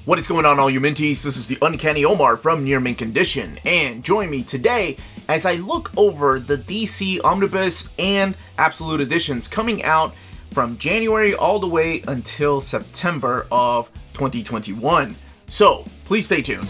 What is going on, all you minties? This is the Uncanny Omar from Near Mint Condition, and join me today as I look over the DC Omnibus and Absolute Editions coming out from January all the way until September of 2021. So, please stay tuned.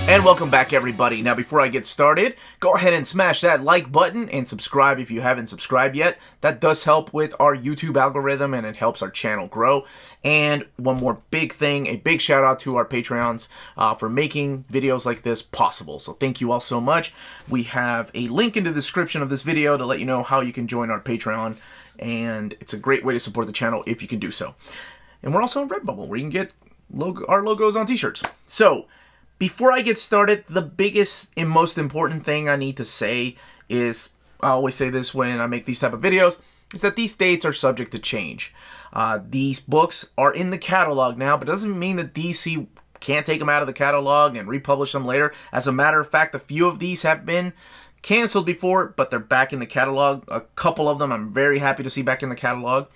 And welcome back, everybody. Now, before I get started, go ahead and smash that like button and subscribe if you haven't subscribed yet. That does help with our YouTube algorithm and it helps our channel grow. And one more big thing, a big shout out to our Patreons for making videos like this possible. So thank you all so much. We have a link in the description of this video to let you know how you can join our Patreon. And it's a great way to support the channel if you can do so. And we're also on Redbubble where you can get our logos on t-shirts. So, before I get started, the biggest and most important thing I need to say is, I always say this when I make these type of videos, is that these dates are subject to change. These books are in the catalog now, but it doesn't mean that DC can't take them out of the catalog and republish them later. As a matter of fact, a few of these have been canceled before, but they're back in the catalog. A couple of them I'm very happy to see back in the catalog.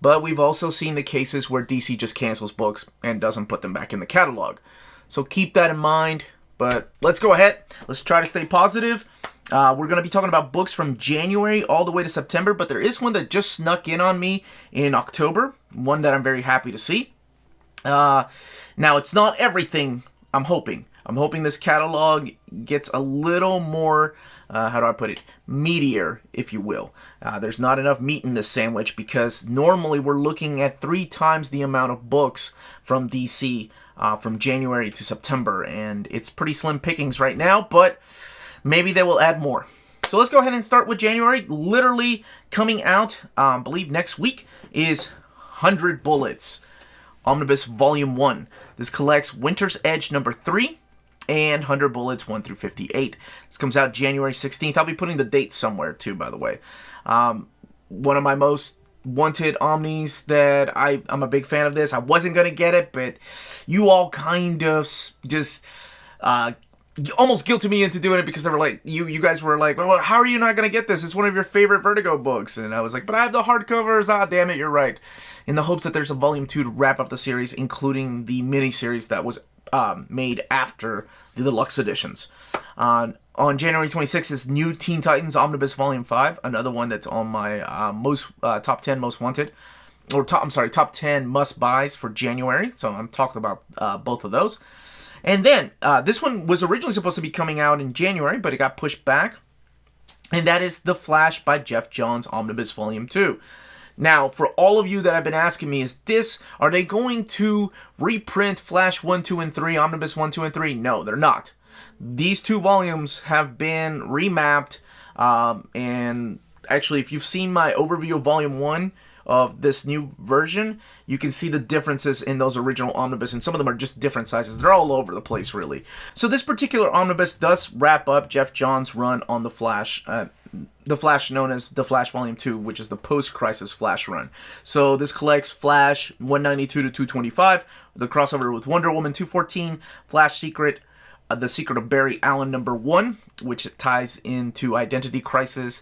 But we've also seen the cases where DC just cancels books and doesn't put them back in the catalog. So keep that in mind, but let's go ahead. Let's try to stay positive. We're going to be talking about books from January all the way to September, but there is one that just snuck in on me in October, one that I'm very happy to see. Now, it's not everything I'm hoping. I'm hoping this catalog gets a little more, how do I put it, meatier, if you will. There's not enough meat in this sandwich because normally we're looking at 3 times the amount of books from DC from January to September, and it's pretty slim pickings right now, but maybe they will add more. So let's go ahead and start with January. Literally coming out, I believe next week, is 100 Bullets, Omnibus Volume 1. This collects Winter's Edge number 3 and 100 Bullets 1 through 58. This comes out January 16th. I'll be putting the date somewhere too, by the way. One of my most wanted omnis that I'm a big fan of this. I wasn't going to get it, but you all kind of just almost guilted me into doing it because they were like, you guys were like, well, how are you not going to get this? It's one of your favorite Vertigo books. And I was like, but I have the hardcovers. Ah, damn it, you're right. In the hopes that there's a volume 2 to wrap up the series, including the miniseries that was made after the deluxe editions. On January 26th is New Teen Titans Omnibus Volume 5, another one that's on my top 10 most wanted, or top 10 must buys for January. So I'm talking about both of those. And then this one was originally supposed to be coming out in January, but it got pushed back. And that is The Flash by Jeff Johns Omnibus Volume 2. Now, for all of you that have been asking me, are they going to reprint Flash 1, 2, and 3, Omnibus 1, 2, and 3? No, they're not. These 2 volumes have been remapped, and actually, if you've seen my overview of Volume 1 of this new version, you can see the differences in those original omnibus, and some of them are just different sizes. They're all over the place, really. So this particular omnibus does wrap up Jeff Johns' run on The Flash known as The Flash Volume 2, which is the post-crisis Flash run. So this collects Flash 192 to 225, the crossover with Wonder Woman 214, Flash Secret, The Secret of Barry Allen number 1, which ties into Identity Crisis.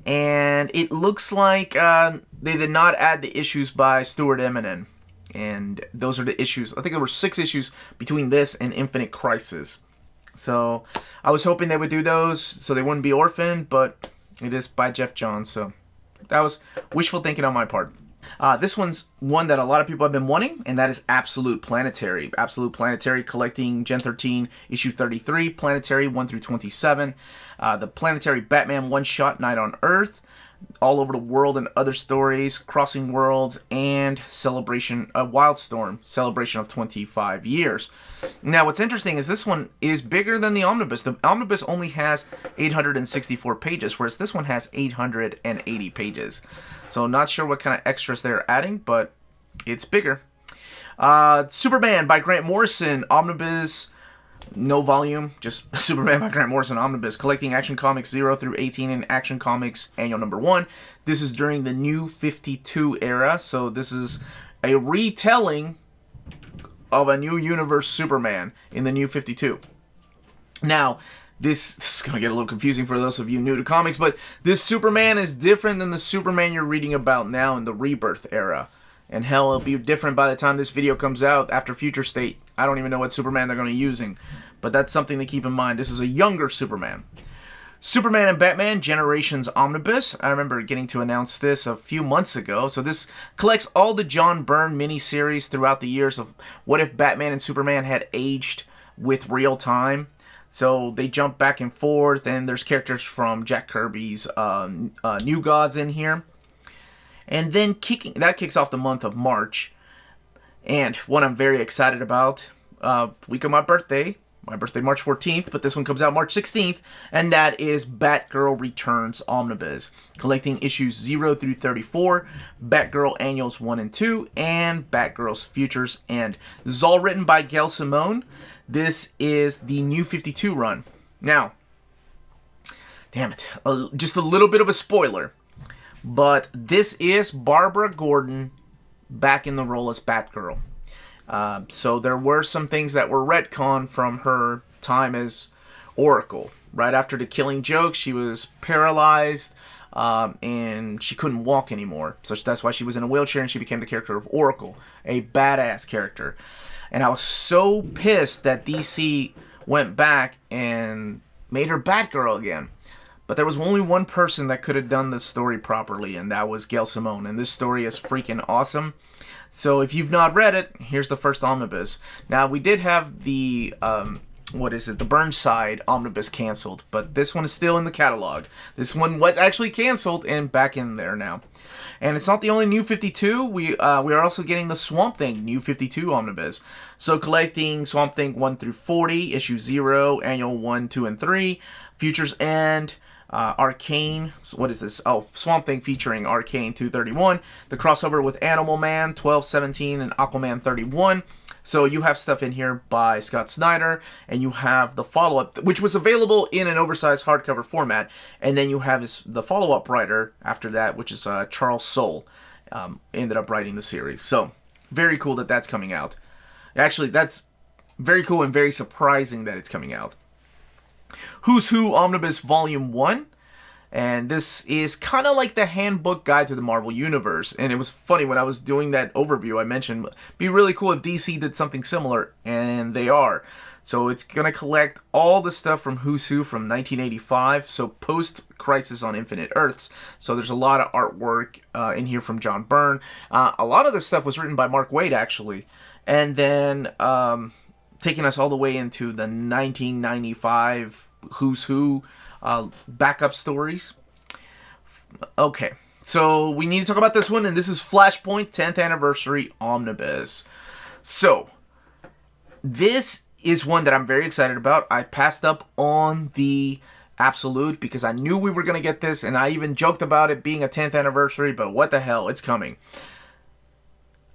And it looks like they did not add the issues by Stuart Eminem. And those are the issues. I think there were 6 issues between this and Infinite Crisis. So I was hoping they would do those so they wouldn't be orphaned, but it is by Jeff Johns. So that was wishful thinking on my part. This one's one that a lot of people have been wanting, and that is Absolute Planetary. Absolute Planetary collecting Gen 13, issue 33, Planetary 1 through 27. The Planetary Batman one-shot Night on Earth, All Over the World and Other Stories, Crossing Worlds, and Celebration of Wildstorm, celebration of 25 years. Now, what's interesting is this one is bigger than the Omnibus. The Omnibus only has 864 pages, whereas this one has 880 pages. So, not sure what kind of extras they're adding, but it's bigger. Superman by Grant Morrison, Omnibus, no volume, just Superman by Grant Morrison Omnibus, collecting Action Comics 0 through 18 and Action Comics Annual number 1. This is during the New 52 era, so this is a retelling of a New Universe Superman in the New 52. Now, this is going to get a little confusing for those of you new to comics, but this Superman is different than the Superman you're reading about now in the Rebirth era. And hell, it'll be different by the time this video comes out after Future State. I don't even know what Superman they're going to be using. But that's something to keep in mind. This is a younger Superman. Superman and Batman Generations Omnibus. I remember getting to announce this a few months ago. So this collects all the John Byrne miniseries throughout the years of what if Batman and Superman had aged with real time. So they jump back and forth, and there's characters from Jack Kirby's New Gods in here. And then kicks off the month of March. And what I'm very excited about, week of my birthday March 14th, but this one comes out March 16th, and that is Batgirl Returns Omnibus, collecting issues 0 through 34, Batgirl Annuals 1 and 2, and Batgirl's Futures End. This is all written by Gail Simone. This is the New 52 run. Now, damn it, just a little bit of a spoiler, but this is Barbara Gordon back in the role as Batgirl. So there were some things that were retconned from her time as Oracle. Right after the Killing Joke, she was paralyzed, and she couldn't walk anymore. So that's why she was in a wheelchair, and she became the character of Oracle, a badass character. And I was so pissed that DC went back and made her Batgirl again. But there was only one person that could have done the story properly, and that was Gail Simone. And this story is freaking awesome. So if you've not read it, here's the first omnibus. Now, we did have the, the Burnside omnibus canceled, but this one is still in the catalog. This one was actually canceled and back in there now. And it's not the only New 52. We are also getting the Swamp Thing New 52 omnibus. So collecting Swamp Thing 1 through 40, issue 0, annual 1, 2, and 3, Futures End, Arcane, what is this? Oh, Swamp Thing featuring Arcane 231, the crossover with Animal Man 1217 and Aquaman 31. So you have stuff in here by Scott Snyder, and you have the follow-up, which was available in an oversized hardcover format, and then you have the follow-up writer after that, which is Charles Soule, ended up writing the series. So very cool that that's coming out. Actually, that's very cool and very surprising that it's coming out. Who's Who Omnibus Volume 1, and this is kind of like the handbook guide to the Marvel Universe. And it was funny, when I was doing that overview, I mentioned it'd be really cool if DC did something similar, and they are. So it's going to collect all the stuff from Who's Who from 1985, so post-Crisis on Infinite Earths. So there's a lot of artwork in here from John Byrne. A lot of this stuff was written by Mark Waid, actually. And then taking us all the way into the 1995 Who's Who backup stories. Okay, so we need to talk about this one, and this is Flashpoint 10th Anniversary Omnibus. So, this is one that I'm very excited about. I passed up on the Absolute because I knew we were going to get this, and I even joked about it being a 10th anniversary, but what the hell, it's coming.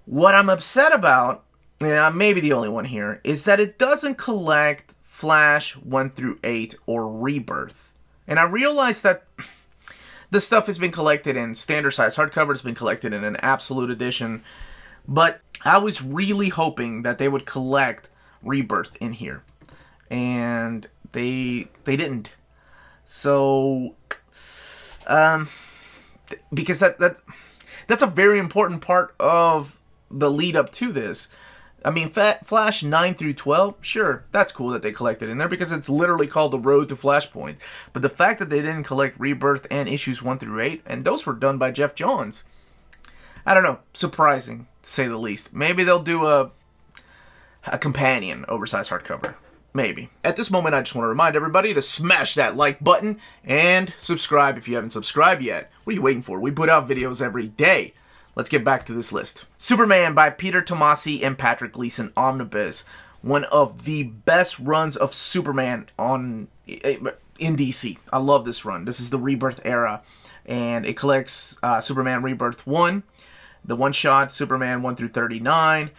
What I'm upset about, and I may be the only one here, is that it doesn't collect Flash 1 through 8 or Rebirth. And I realize that this stuff has been collected in standard size hardcover, it's been collected in an Absolute edition, but I was really hoping that they would collect Rebirth in here. And they didn't. So because that's a very important part of the lead up to this. I mean, Flash 9 through 12, sure, that's cool that they collected in there because it's literally called The Road to Flashpoint. But the fact that they didn't collect Rebirth and issues 1 through 8, and those were done by Jeff Johns, I don't know, surprising to say the least. Maybe they'll do a companion oversized hardcover. Maybe. At this moment, I just want to remind everybody to smash that like button and subscribe if you haven't subscribed yet. What are you waiting for? We put out videos every day. Let's get back to this list. Superman by Peter Tomasi and Patrick Gleason Omnibus. One of the best runs of Superman in DC. I love this run. This is the Rebirth era. And it collects Superman Rebirth 1, the one-shot Superman 1 through 39,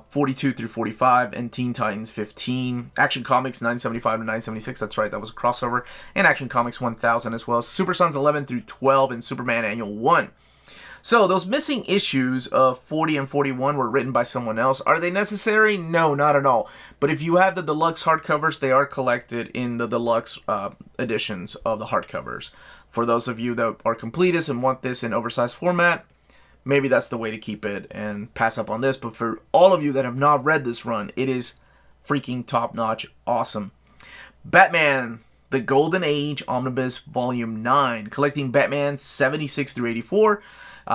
42 through 45, and Teen Titans 15. Action Comics 975 to 976, that's right, that was a crossover. And Action Comics 1000 as well. Super Sons 11 through 12, and Superman Annual 1. So, those missing issues of 40 and 41 were written by someone else. Are they necessary? No, not at all. But if you have the deluxe hardcovers, they are collected in the deluxe editions of the hardcovers. For those of you that are completists and want this in oversized format, maybe that's the way to keep it and pass up on this. But for all of you that have not read this run, it is freaking top-notch awesome. Batman, The Golden Age Omnibus Volume 9, collecting Batman 76 through 84,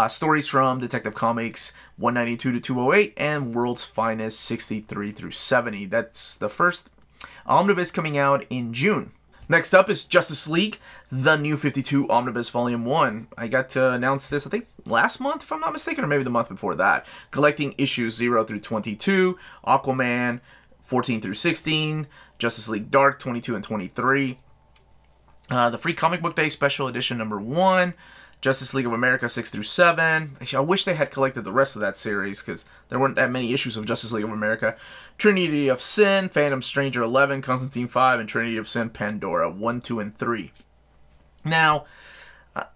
stories from Detective Comics 192 to 208, and World's Finest 63 through 70. That's the first omnibus coming out in June. Next up is Justice League, The New 52 Omnibus Volume 1. I got to announce this, I think, last month, if I'm not mistaken, or maybe the month before that. Collecting issues 0 through 22, Aquaman 14 through 16, Justice League Dark 22 and 23. The Free Comic Book Day Special Edition number 1, Justice League of America 6 through 7. I wish they had collected the rest of that series, because there weren't that many issues of Justice League of America. Trinity of Sin, Phantom Stranger 11, Constantine 5, and Trinity of Sin, Pandora 1, 2, and 3. Now,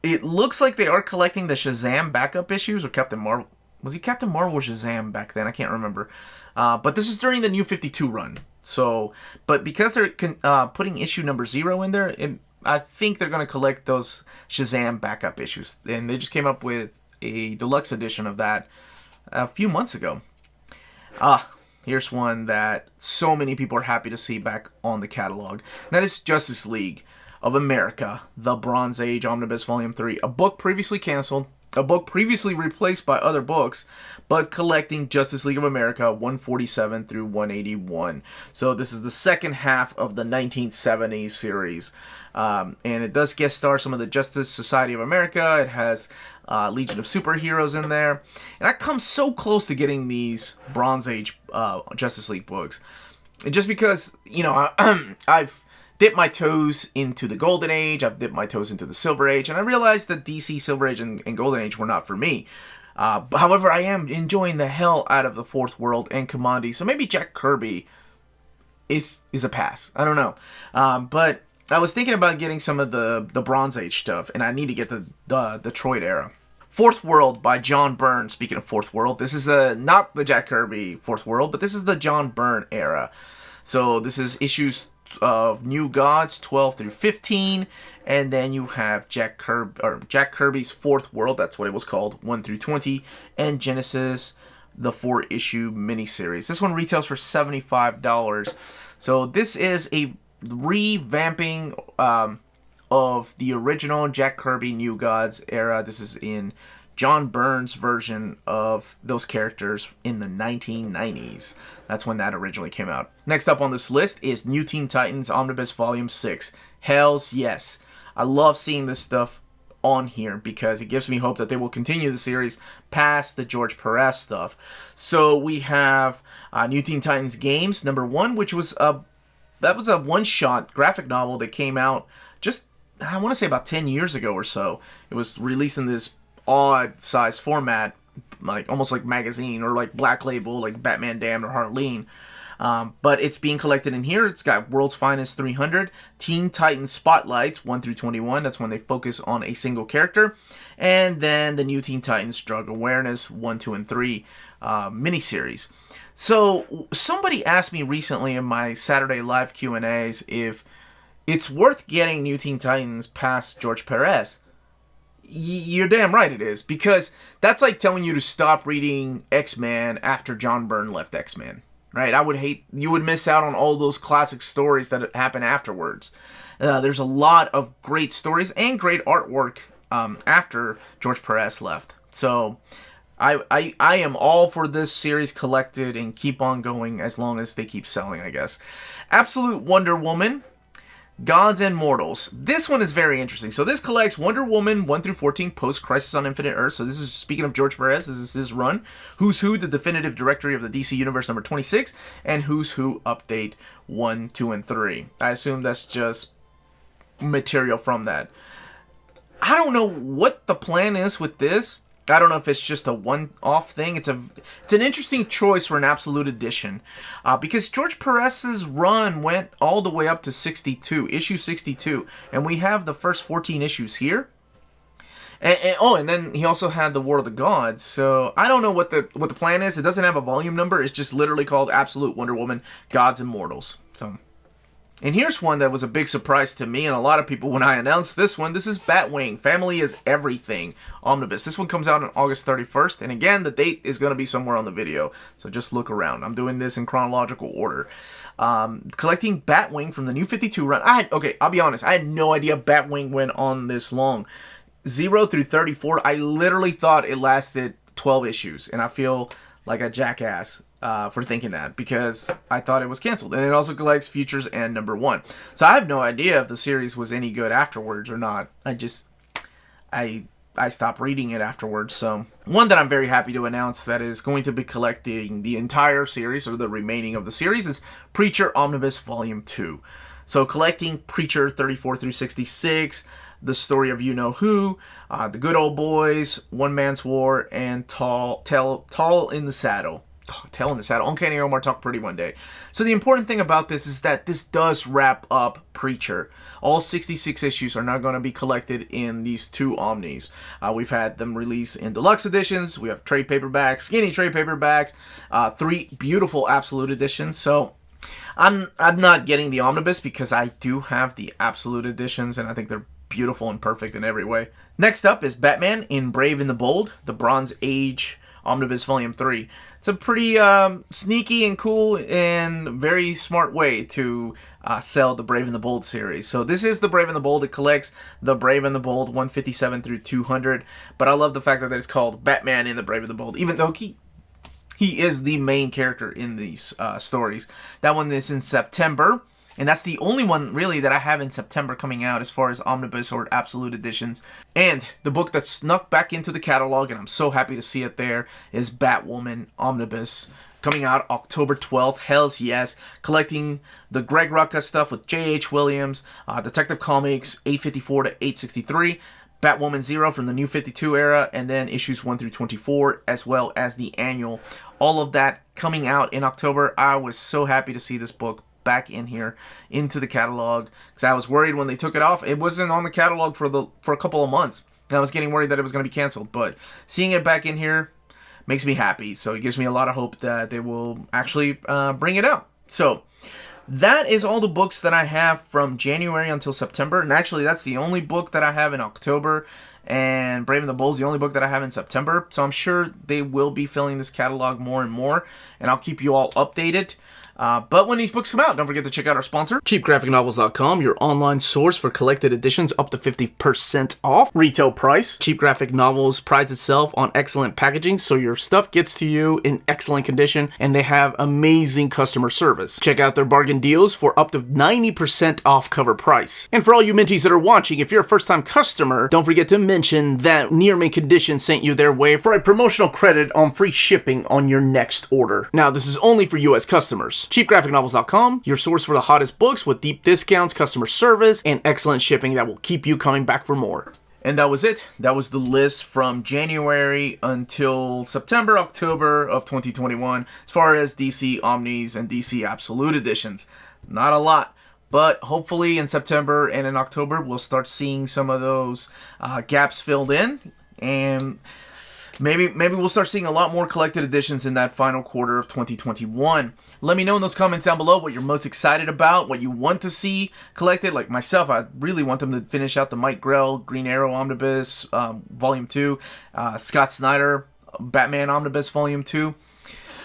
it looks like they are collecting the Shazam backup issues, or Captain Marvel. Was he Captain Marvel or Shazam back then? I can't remember. But this is during the New 52 run. So, but because they're putting issue number 0 in there, I think they're going to collect those Shazam backup issues. And they just came up with a deluxe edition of that a few months ago. Here's one that so many people are happy to see back on the catalog. And that is Justice League of America, The Bronze Age Omnibus Volume 3. A book previously canceled, a book previously replaced by other books, but collecting Justice League of America 147 through 181. So this is the second half of the 1970s series. And it does guest star some of the Justice Society of America. It has Legion of Superheroes in there. And I come so close to getting these Bronze Age Justice League books. Just because, I've dipped my toes into the Golden Age. I've dipped my toes into the Silver Age. And I realized that DC Silver Age and Golden Age were not for me. However, I am enjoying the hell out of the Fourth World and Commodity. So maybe Jack Kirby is a pass. I don't know. But I was thinking about getting some of the Bronze Age stuff, and I need to get the Detroit era. Fourth World by John Byrne. Speaking of Fourth World, this is not the Jack Kirby Fourth World, but this is the John Byrne era. So this is issues of New Gods 12 through 15, and then you have Jack Kirby's Fourth World. That's what it was called, 1 through 20, and Genesis, the 4-issue miniseries. This one retails for $75. So this is a revamping of the original Jack Kirby New Gods era. This is in John Byrne's version of those characters in the 1990s. That's when that originally came out. Next up on this list is New Teen Titans Omnibus Volume 6. Hells yes. I love seeing this stuff on here because it gives me hope that they will continue the series past the George Perez stuff. So we have New Teen Titans Games number 1, which was a one-shot graphic novel that came out just, I want to say, about 10 years ago or so. It was released in this odd size format, like almost like magazine or like Black Label, like Batman Damned or Harleen. But it's being collected in here. It's got World's Finest 300, Teen Titans Spotlights 1 through 21. That's when they focus on a single character. And then the New Teen Titans Drug Awareness 1, 2, and 3 miniseries. So somebody asked me recently in my Saturday Live Q&As if it's worth getting New Teen Titans past George Perez. You're damn right it is, because that's like telling you to stop reading X-Men after John Byrne left X-Men, right? You would miss out on all those classic stories that happen afterwards. There's a lot of great stories and great artwork after George Perez left. So I am all for this series collected and keep on going as long as they keep selling, I guess. Absolute Wonder Woman, Gods and Mortals. This one is very interesting. So this collects Wonder Woman 1 through 14 post Crisis on Infinite Earth. So this is, speaking of George Perez, this is his run. Who's Who, the definitive directory of the DC Universe number 26, and Who's Who update 1, 2, and 3. I assume that's just material from that. I don't know what the plan is with this. I don't know if it's just a one-off thing. It's an interesting choice for an Absolute Edition, because George Perez's run went all the way up to 62, issue 62, and we have the first 14 issues here. And then he also had the War of the Gods. So I don't know what the plan is. It doesn't have a volume number. It's just literally called Absolute Wonder Woman, Gods and Mortals. So And here's one that was a big surprise to me and a lot of people when I announced this one. This is Batwing, Family is Everything Omnibus. This one comes out on August 31st. And again, the date is going to be somewhere on the video. So just look around. I'm doing this in chronological order. Collecting Batwing from the New 52 run. I'll be honest. I had no idea Batwing went on this long. 0 through 34, I literally thought it lasted 12 issues. And I feel like a jackass for thinking that, because I thought it was canceled. And it also collects Futures and number 1. So I have no idea if the series was any good afterwards or not. I stopped reading it afterwards. So one that I'm very happy to announce that is going to be collecting the entire series, or the remaining of the series, is Preacher Omnibus Volume 2. So collecting Preacher 34 through 66, The Story of You Know Who, The Good Old Boys, One Man's War, and Tall in the Saddle. Tell in the Saddle. Uncanny Omar talked pretty one day. So the important thing about this is that this does wrap up Preacher. All 66 issues are now going to be collected in these 2 omnis. We've had them released in deluxe editions. We have trade paperbacks, skinny trade paperbacks, 3 beautiful absolute editions. So I'm not getting the omnibus because I do have the absolute editions, and I think they're beautiful and perfect in every way. Next up is Batman in Brave and the Bold, the Bronze Age Omnibus Volume 3. It's a pretty sneaky and cool and very smart way to sell the Brave and the Bold series. So this is the Brave and the Bold. It collects the Brave and the Bold 157 through 200. But I love the fact that it's called Batman in the Brave and the Bold, even though he is the main character in these stories. That one is in September. And that's the only one, really, that I have in September coming out as far as Omnibus or Absolute Editions. And the book that snuck back into the catalog, and I'm so happy to see it there, is Batwoman Omnibus. Coming out October 12th. Hells yes. Collecting the Greg Rucka stuff with J.H. Williams, Detective Comics 854 to 863. Batwoman 0 from the New 52 era, and then issues 1 through 24, as well as the annual. All of that coming out in October. I was so happy to see this book back in here into the catalog, because I was worried when they took it off. It wasn't on the catalog for a couple of months, and I was getting worried that it was going to be canceled. But seeing it back in here makes me happy, so it gives me a lot of hope that they will actually bring it out. So that is all the books that I have from January until September, and actually that's the only book that I have in October, and Brave and the Bold is the only book that I have in September. So I'm sure they will be filling this catalog more and more, and I'll keep you all updated. But when these books come out, don't forget to check out our sponsor, CheapGraphicNovels.com, your online source for collected editions up to 50% off retail price. Cheap Graphic Novels prides itself on excellent packaging, so your stuff gets to you in excellent condition, and they have amazing customer service. Check out their bargain deals for up to 90% off cover price. And for all you Minties that are watching, if you're a first-time customer, don't forget to mention that Near Mint Condition sent you their way for a promotional credit on free shipping on your next order. Now, this is only for U.S. customers. CheapGraphicNovels.com, your source for the hottest books with deep discounts, customer service, and excellent shipping that will keep you coming back for more. And that was it. That was the list from January until September, October of 2021 as far as DC Omnis and DC Absolute Editions. Not a lot, but hopefully in September and in October we'll start seeing some of those gaps filled in, and maybe we'll start seeing a lot more collected editions in that final quarter of 2021. Let me know in those comments down below what you're most excited about, what you want to see collected. Like myself, I really want them to finish out the Mike Grell Green Arrow Omnibus Volume 2, Scott Snyder Batman Omnibus Volume 2.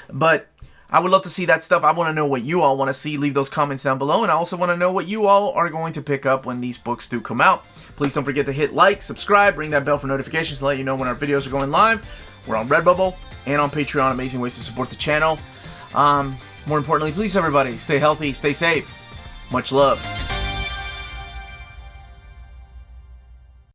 But I would love to see that stuff. I want to know what you all want to see. Leave those comments down below. And I also want to know what you all are going to pick up when these books do come out. Please don't forget to hit like, subscribe, ring that bell for notifications to let you know when our videos are going live. We're on Redbubble and on Patreon. Amazing ways to support the channel. More importantly, please everybody, stay healthy, stay safe. Much love.